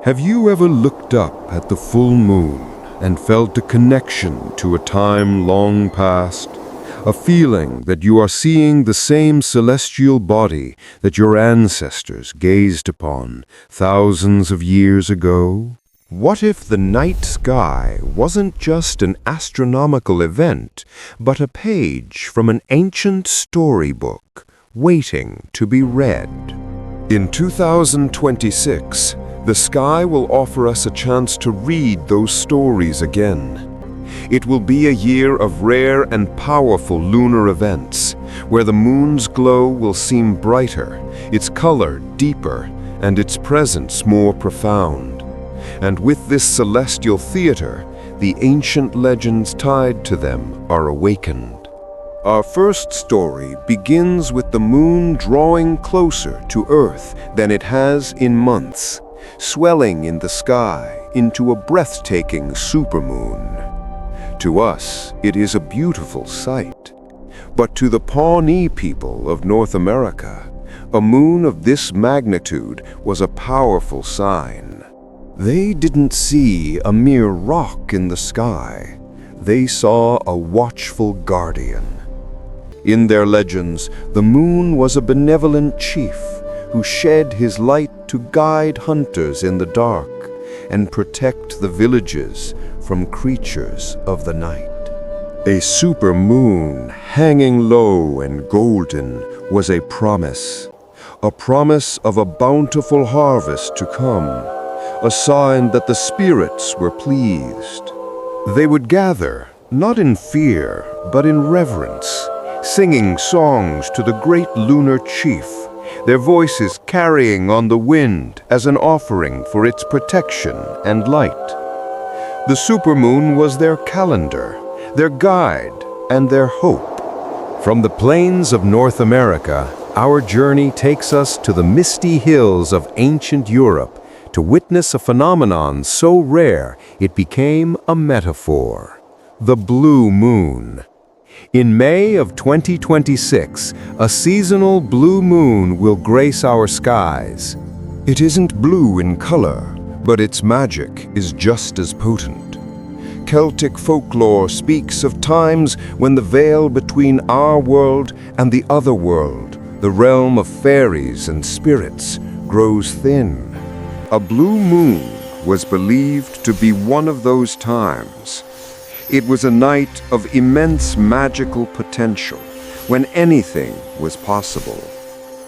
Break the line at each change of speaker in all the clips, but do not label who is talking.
Have you ever looked up at the full moon and felt a connection to a time long past? A feeling that you are seeing the same celestial body that your ancestors gazed upon thousands of years ago? What if the night sky wasn't just an astronomical event, but a page from an ancient storybook waiting to be read? In 2026, the sky will offer us a chance to read those stories again. It will be a year of rare and powerful lunar events, where the moon's glow will seem brighter, its color deeper, and its presence more profound. And with this celestial theater, the ancient legends tied to them are awakened. Our first story begins with the moon drawing closer to Earth than it has in months, swelling in the sky into a breathtaking supermoon. To us, it is a beautiful sight. But to the Pawnee people of North America, a moon of this magnitude was a powerful sign. They didn't see a mere rock in the sky. They saw a watchful guardian. In their legends, the moon was a benevolent chief who shed his light to guide hunters in the dark and protect the villages from creatures of the night. A supermoon hanging low and golden was a promise of a bountiful harvest to come, a sign that the spirits were pleased. They would gather, not in fear, but in reverence, singing songs to the great lunar chief, their voices carrying on the wind as an offering for its protection and light. The supermoon was their calendar, their guide, and their hope. From the plains of North America, our journey takes us to the misty hills of ancient Europe to witness a phenomenon so rare it became a metaphor: the blue moon. In May of 2026, a seasonal blue moon will grace our skies. It isn't blue in color, but its magic is just as potent. Celtic folklore speaks of times when the veil between our world and the other world, the realm of fairies and spirits, grows thin. A blue moon was believed to be one of those times. It was a night of immense magical potential, when anything was possible.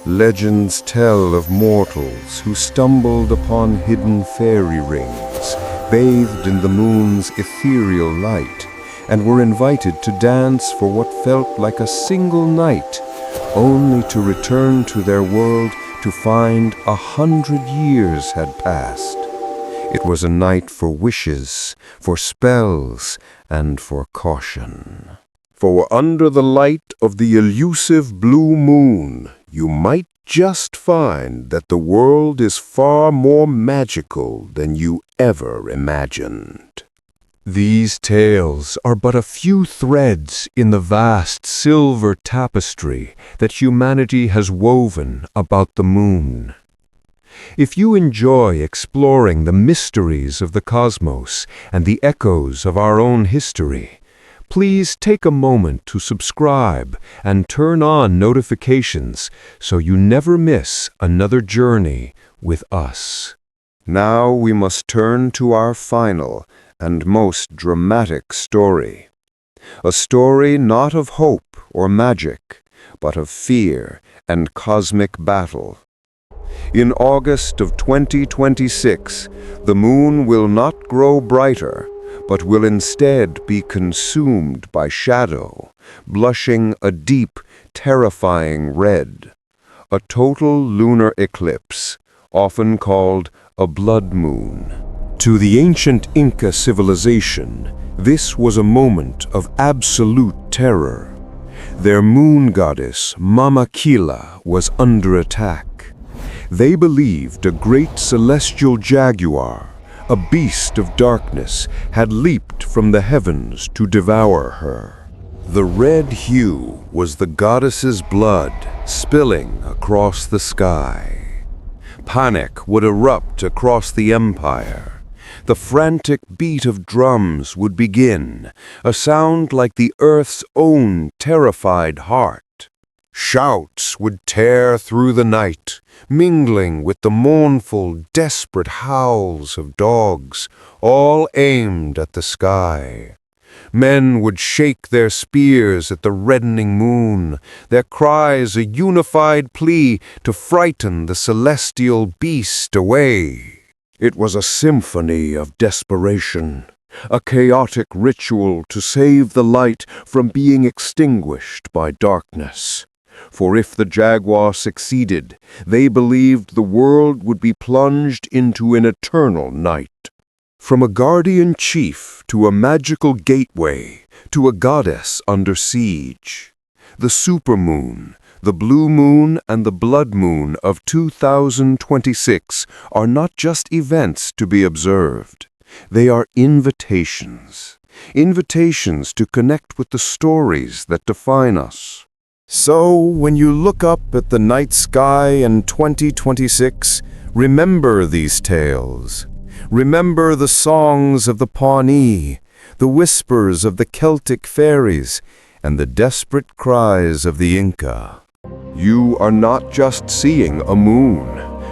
Legends tell of mortals who stumbled upon hidden fairy rings, bathed in the moon's ethereal light, and were invited to dance for what felt like a single night, only to return to their world to find 100 years had passed. It was a night for wishes, for spells, and for caution. For under the light of the elusive blue moon, you might just find that the world is far more magical than you ever imagined. These tales are but a few threads in the vast silver tapestry that humanity has woven about the moon. If you enjoy exploring the mysteries of the cosmos and the echoes of our own history, please take a moment to subscribe and turn on notifications so you never miss another journey with us. Now we must turn to our final and most dramatic story. A story not of hope or magic, but of fear and cosmic battle. In August of 2026, the moon will not grow brighter, but will instead be consumed by shadow, blushing a deep, terrifying red. A total lunar eclipse, often called a blood moon. To the ancient Inca civilization, this was a moment of absolute terror. Their moon goddess, Mama Kila, was under attack. They believed a great celestial jaguar, a beast of darkness, had leaped from the heavens to devour her. The red hue was the goddess's blood spilling across the sky. Panic would erupt across the empire. The frantic beat of drums would begin, a sound like the Earth's own terrified heart. Shouts would tear through the night, mingling with the mournful, desperate howls of dogs, all aimed at the sky. Men would shake their spears at the reddening moon, their cries a unified plea to frighten the celestial beast away. It was a symphony of desperation, a chaotic ritual to save the light from being extinguished by darkness. For if the jaguar succeeded, they believed the world would be plunged into an eternal night. From a guardian chief to a magical gateway to a goddess under siege, the supermoon, the blue moon, and the blood moon of 2026 are not just events to be observed. They are invitations. Invitations to connect with the stories that define us. So, when you look up at the night sky in 2026, remember these tales. Remember the songs of the Pawnee, the whispers of the Celtic fairies, and the desperate cries of the Inca. You are not just seeing a moon.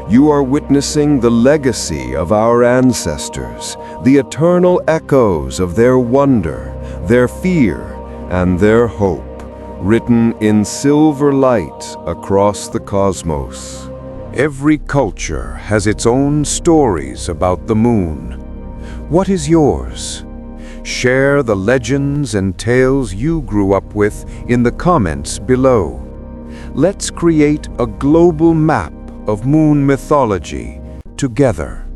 You are witnessing the legacy of our ancestors, the eternal echoes of their wonder, their fear, and their hope, written in silver light across the cosmos. Every culture has its own stories about the moon. What is yours? Share the legends and tales you grew up with in the comments below. Let's create a global map of moon mythology together.